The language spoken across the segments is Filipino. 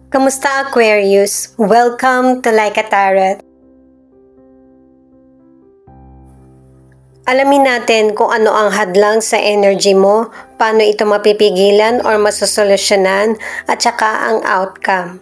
Kamusta Aquarius? Welcome to Like a Tarot. Alamin natin kung ano ang hadlang sa energy mo, paano ito mapipigilan or masosolusyonan, at saka ang outcome.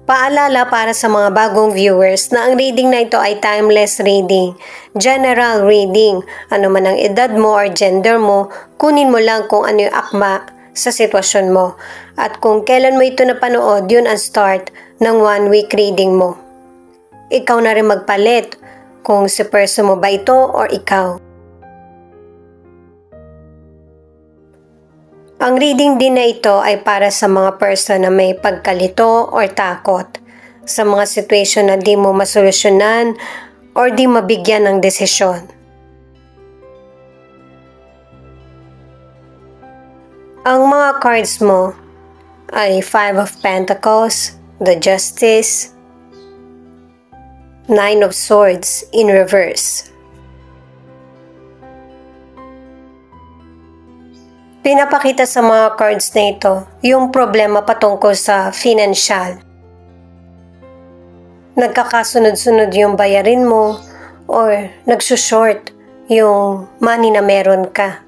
Paalala para sa mga bagong viewers na ang reading na ito ay timeless reading, general reading. Ano man ang edad mo or gender mo, kunin mo lang kung ano yung akma sa sitwasyon mo. At kung kailan mo ito napanood, yun ang start ng 1 week reading mo. Ikaw na rin magpalit kung si person mo ba ito or ikaw. Ang reading din na ito ay para sa mga person na may pagkalito or takot sa mga situation na di mo masolusyonan or di mabigyan ng desisyon. Ang mga cards mo ay 5 of Pentacles, the Justice, 9 of Swords in reverse. Pinapakita sa mga cards na ito yung problema patungkol sa financial. Nagkakasunod-sunod yung bayarin mo or nagsushort yung money na meron ka.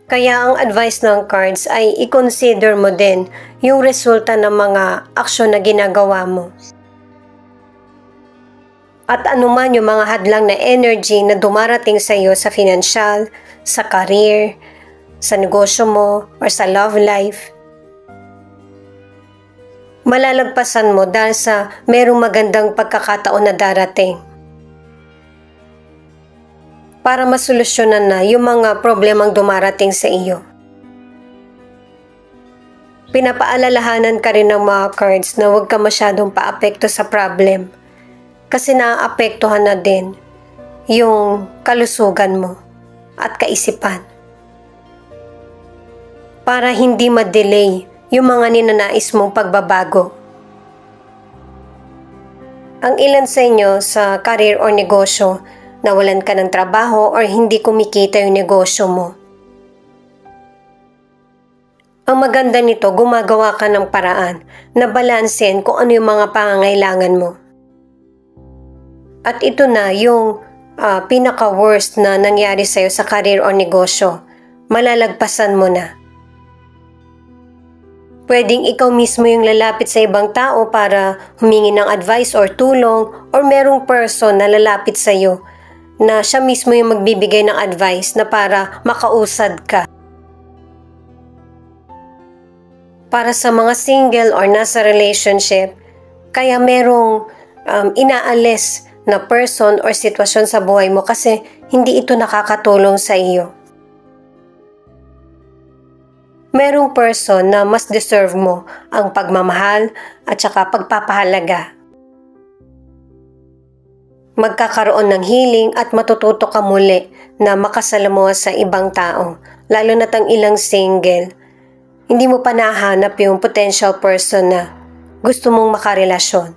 Kaya ang advice ng cards ay i-consider mo din yung resulta ng mga aksyon na ginagawa mo. At anuman yung mga hadlang na energy na dumarating sa iyo sa financial, sa career, sa negosyo mo, or sa love life, malalagpasan mo dahil sa merong magandang pagkakataon na darating para masolusyonan na yung mga problemang dumarating sa iyo. Pinapaalalahanan ka rin ng mga cards na huwag ka masyadong paapekto sa problem kasi naaapektuhan na din yung kalusugan mo at kaisipan. Para hindi ma-delay yung mga ninanais mong pagbabago. Ang ilan sa inyo sa career or negosyo, nawalan ka ng trabaho or hindi kumikita yung negosyo mo. Ang maganda nito, gumagawa ka ng paraan na balansin kung ano yung mga pangangailangan mo. At ito na yung pinaka-worst na nangyari sa'yo sa career or negosyo. Malalagpasan mo na. Pwedeng ikaw mismo yung lalapit sa ibang tao para humingi ng advice or tulong, or merong person na lalapit sa'yo na siya mismo yung magbibigay ng advice na para makausad ka. Para sa mga single or nasa relationship, kaya merong inaalis na person or sitwasyon sa buhay mo kasi hindi ito nakakatulong sa iyo. Merong person na mas deserve mo ang pagmamahal at saka pagpapahalaga. Magkakaroon ng healing at matututo ka muli na makasalamuha sa ibang tao, lalo na't ang ilang single. Hindi mo pa nahanap yung potential person na gusto mong makarelasyon.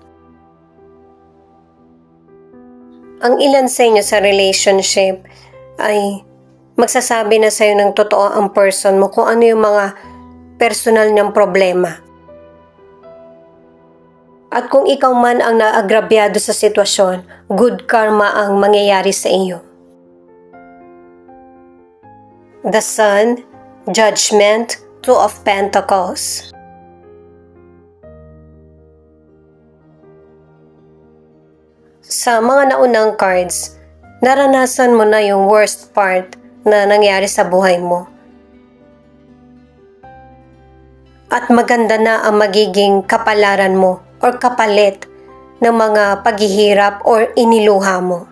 Ang ilan sa inyo sa relationship ay magsasabi na sa'yo ng totoo ang person mo kung ano yung mga personal niyang problema. At kung ikaw man ang naagrabyado sa sitwasyon, good karma ang mangyayari sa iyo. The Sun, Judgment, 2 of Pentacles. Sa mga naunang cards, naranasan mo na yung worst part na nangyari sa buhay mo. At maganda na ang magiging kapalaran mo or kapalit ng mga paghihirap or iniluha mo.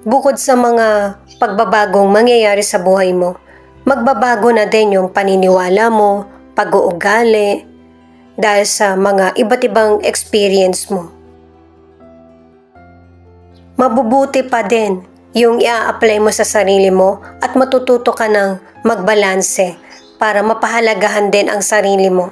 Bukod sa mga pagbabagong mangyayari sa buhay mo, magbabago na din yung paniniwala mo, pag-uugali, dahil sa mga iba't ibang experience mo. Mabubuti pa din yung i-apply mo sa sarili mo at matututo ka ng magbalanse para mapahalagahan din ang sarili mo.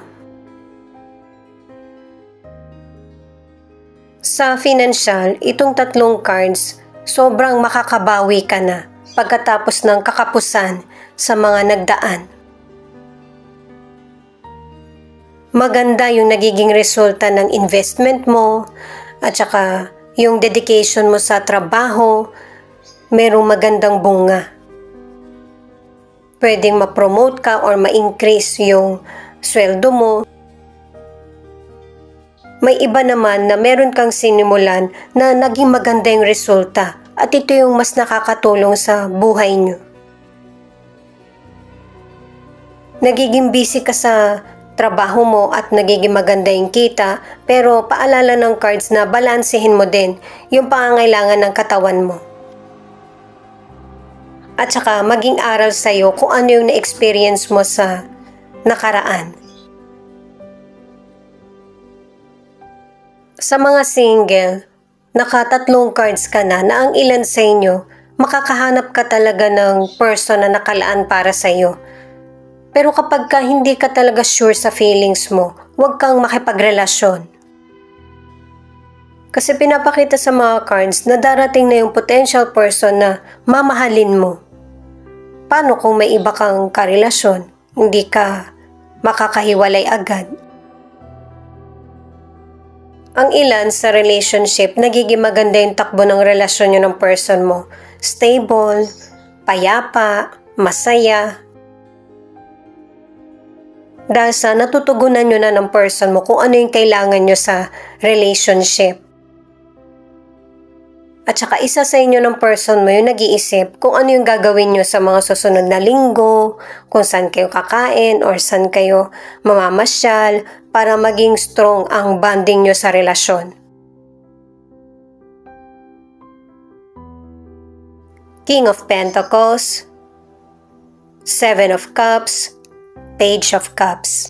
Sa financial, itong tatlong cards, sobrang makakabawi ka na pagkatapos ng kakapusan sa mga nagdaan. Maganda yung nagiging resulta ng investment mo at saka yung dedication mo sa trabaho, merong magandang bunga. Pwedeng ma-promote ka or ma-increase yung sweldo mo. May iba naman na meron kang sinimulan na naging maganda yung resulta at ito yung mas nakakatulong sa buhay nyo. Nagiging busy ka sa trabaho mo at nagiging maganda yung kita, pero paalala ng cards na balansehin mo din yung pangangailangan ng katawan mo. At saka maging aral sa'yo kung ano yung na-experience mo sa nakaraan. Sa mga single, nakatatlong cards ka na ang ilan sa inyo, makakahanap ka talaga ng person na nakalaan para sa'yo. Pero kapag hindi ka talaga sure sa feelings mo, huwag kang makipagrelasyon. Kasi pinapakita sa mga cards na darating na yung potential person na mamahalin mo. Paano kung may iba kang karelasyon? Hindi ka makakahiwalay agad. Ang ilan sa relationship, nagiging maganda yung takbo ng relasyon nyo ng person mo. Stable, payapa, masaya. Dahil sa natutugunan nyo na ng person mo kung ano yung kailangan nyo sa relationship. At saka isa sa inyo ng person mo yung nag-iisip kung ano yung gagawin nyo sa mga susunod na linggo, kung saan kayo kakain or saan kayo mamamasyal para maging strong ang bonding nyo sa relasyon. King of Pentacles, Seven of Cups, Page of Cups.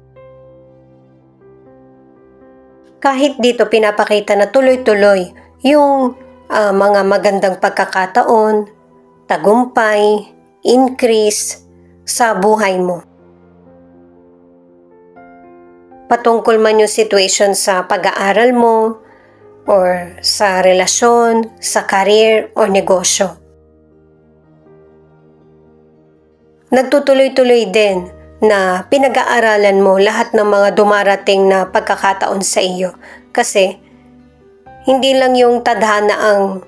Kahit dito pinapakita na tuloy-tuloy yung mga magandang pagkakataon, tagumpay, increase sa buhay mo. Patungkol man yung situation sa pag-aaral mo, or sa relasyon, sa career, o negosyo. Nagtutuloy-tuloy din na pinag-aaralan mo lahat ng mga dumarating na pagkakataon sa iyo kasi hindi lang yung tadhana ang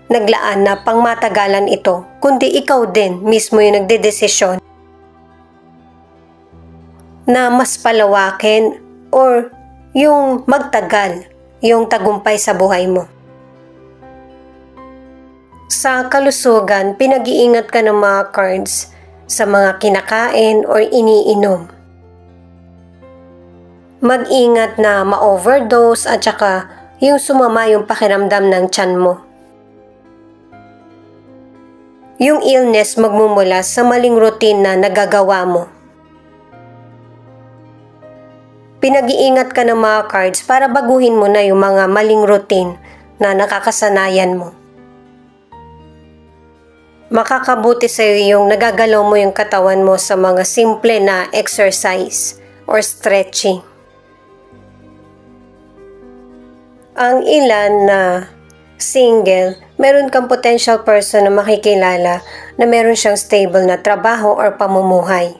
naglaan na pangmatagalan ito, kundi ikaw din mismo yung nagdedesisyon na mas palawakin or yung magtagal yung tagumpay sa buhay mo. Sa kalusugan, pinag-iingat ka ng mga cards sa mga kinakain or iniinom. Mag-ingat na ma-overdose at saka yung sumama yung pakiramdam ng tiyan mo. Yung illness magmumula sa maling routine na nagagawa mo. Pinag-iingat ka ng mga cards para baguhin mo na yung mga maling routine na nakakasanayan mo. Makakabuti sa iyo yung nagagalaw mo yung katawan mo sa mga simple na exercise or stretching. Ang ilan na single, meron kang potential person na makikilala na meron siyang stable na trabaho or pamumuhay.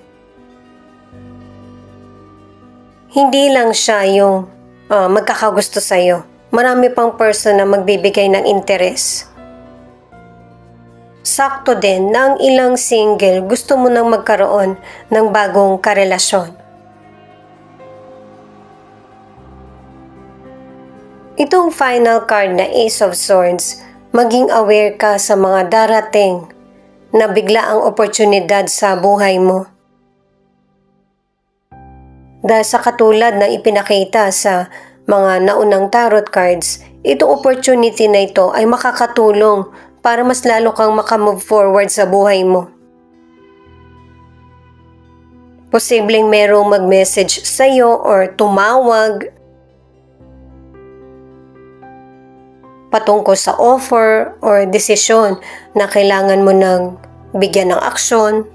Hindi lang siya yung magkakagusto sa'yo. Marami pang person na magbibigay ng interes. Sakto din na ang ilang single gusto mo nang magkaroon ng bagong karelasyon. Itong final card na Ace of Swords, maging aware ka sa mga darating na biglaang oportunidad sa buhay mo. Dahil sa katulad na ipinakita sa mga naunang tarot cards, itong opportunity na ito ay makakatulong para mas lalo kang makamove forward sa buhay mo. Posibleng merong mag-message sa'yo or tumawag patungkol sa offer or desisyon na kailangan mo nang bigyan ng aksyon.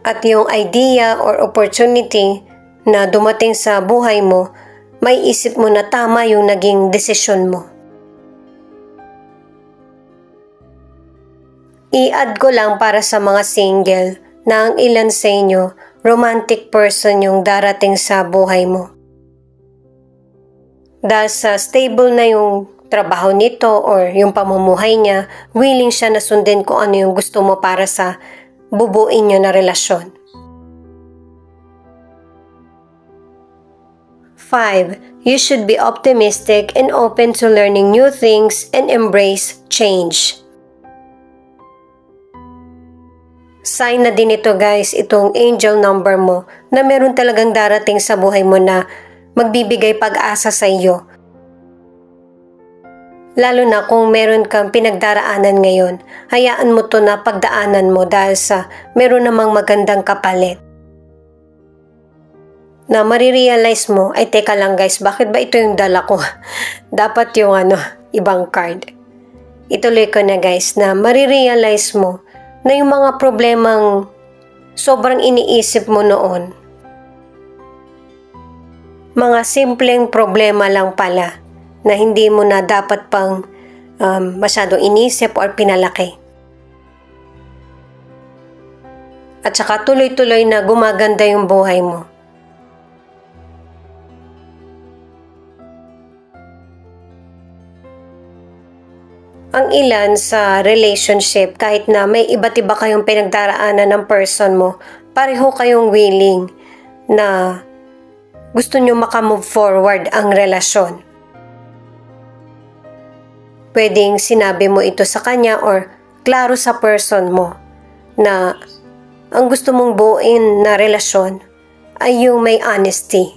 At yung idea or opportunity na dumating sa buhay mo, may isip mo na tama yung naging desisyon mo. I-add ko lang para sa mga single na ang ilan sa inyo, romantic person yung darating sa buhay mo. Dahil sa stable na yung trabaho nito or yung pamumuhay niya, willing siya na sundin kung ano yung gusto mo para sa bubuin nyo na relasyon. 5. You should be optimistic and open to learning new things and embrace change. Sign na din ito guys, itong angel number mo na meron talagang darating sa buhay mo na magbibigay pag-asa sa iyo. Lalo na kung meron kang pinagdaraanan ngayon, hayaan mo to na pagdaanan mo dahil sa meron namang magandang kapalit. Na marirealize mo, ay teka lang guys, bakit ba ito yung dala ko? Dapat yung ibang card. Ituloy ko na guys, na marirealize mo na yung mga problemang sobrang iniisip mo noon, mga simpleng problema lang pala na hindi mo na dapat pang masyadong inisip or pinalaki. At saka tuloy-tuloy na gumaganda yung buhay mo. Ang ilan sa relationship, kahit na may iba't iba kayong pinagdaraanan ng person mo, pareho kayong willing na gusto nyo makamove forward ang relasyon. Pwedeng sinabi mo ito sa kanya or klaro sa person mo na ang gusto mong buuin na relasyon ay yung may honesty.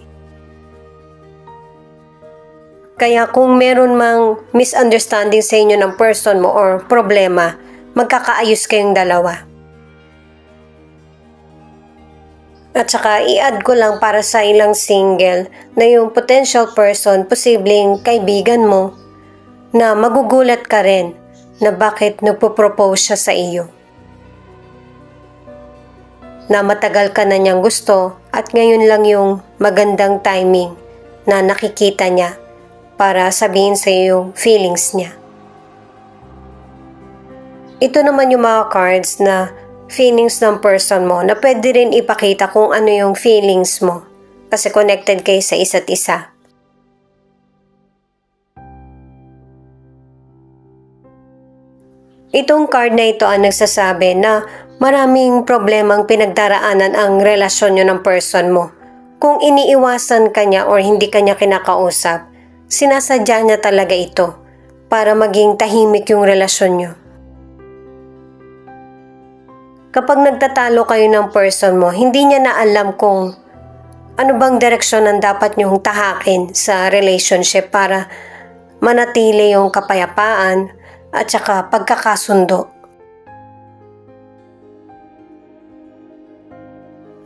Kaya kung meron mang misunderstanding sa inyo ng person mo or problema, magkakaayos kayong dalawa. At saka i-add ko lang para sa ilang single na yung potential person, posibleng kaibigan mo, na magugulat ka rin na bakit nagpo-propose siya sa iyo. Na matagal ka na niyang gusto at ngayon lang yung magandang timing na nakikita niya para sabihin sa iyo yung feelings niya. Ito naman yung mga cards na feelings ng person mo na pwede rin ipakita kung ano yung feelings mo kasi connected kayo sa isa't isa. Itong card na ito ang nagsasabi na maraming problemang pinagdaraanan ang relasyon nyo ng person mo. Kung iniiwasan ka niya or hindi ka niya kinakausap, sinasadya niya talaga ito para maging tahimik yung relasyon nyo. Kapag nagtatalo kayo ng person mo, hindi niya na alam kung ano bang direksyon ang dapat nyong tahakin sa relationship para manatili yung kapayapaan at saka pagkakasundo.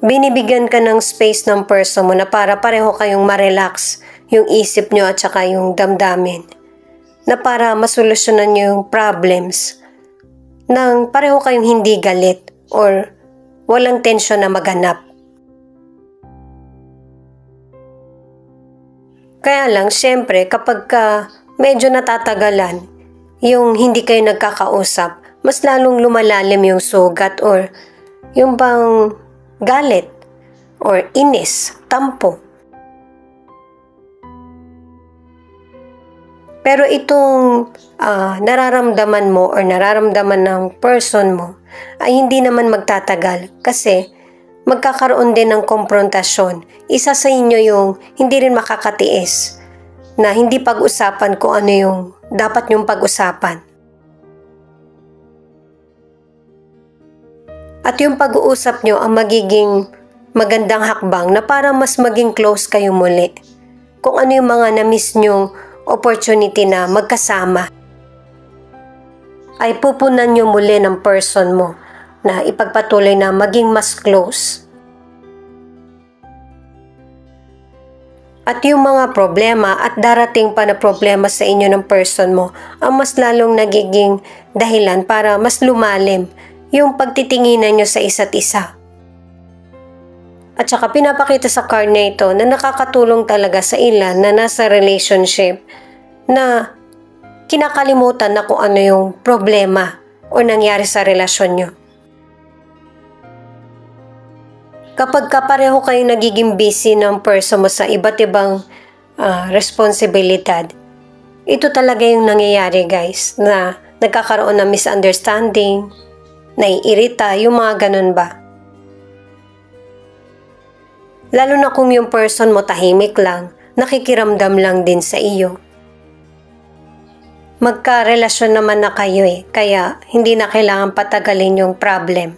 Binibigyan ka ng space ng person mo na para pareho kayong ma-relax yung isip nyo at saka yung damdamin, na para masolusyonan nyo yung problems nang pareho kayong hindi galit or walang tensyon na maganap. Kaya lang, syempre, kapag medyo natatagalan yung hindi kayo nagkakausap, mas lalong lumalalim yung sugat or yung bang galit or inis, tampo. Pero itong nararamdaman mo or nararamdaman ng person mo ay hindi naman magtatagal kasi magkakaroon din ng komprontasyon. Isa sa inyo yung hindi rin makakatiis na hindi pag-usapan kung ano yung dapat nyong pag-usapan. At yung pag-uusap nyo ang magiging magandang hakbang na para mas maging close kayo muli. Kung ano yung mga na-miss nyong opportunity na magkasama, ay pupunan nyo muli ng person mo na ipagpatuloy na maging mas close. At yung mga problema at darating pa na problema sa inyo ng person mo ang mas lalong nagiging dahilan para mas lumalim yung pagtitinginan nyo sa isa't isa. At saka pinapakita sa card na ito na nakakatulong talaga sa ilan na nasa relationship na kinakalimutan na kung ano yung problema o nangyari sa relasyon nyo. Kapag kapareho kayo nagiging busy ng person mo sa iba't ibang responsibilidad, ito talaga yung nangyayari guys, na nagkakaroon ng misunderstanding, naiirita, yung mga ganun ba. Lalo na kung yung person mo tahimik lang, nakikiramdam lang din sa iyo. Magkarelasyon naman na kayo kaya hindi na kailangan patagalin yung problem.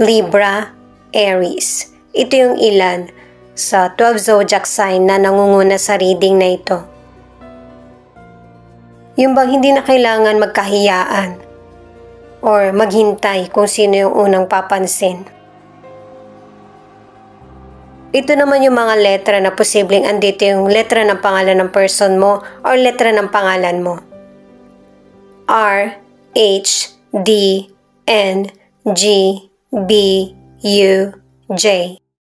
Libra, Aries. Ito yung ilan sa 12 zodiac sign na nangunguna sa reading na ito. Yung bang hindi na kailangan magkahiyaan or maghintay kung sino yung unang papansin. Ito naman yung mga letra na posibleng andito yung letra ng pangalan ng person mo or letra ng pangalan mo. R, H, D, N, G, B, U, J.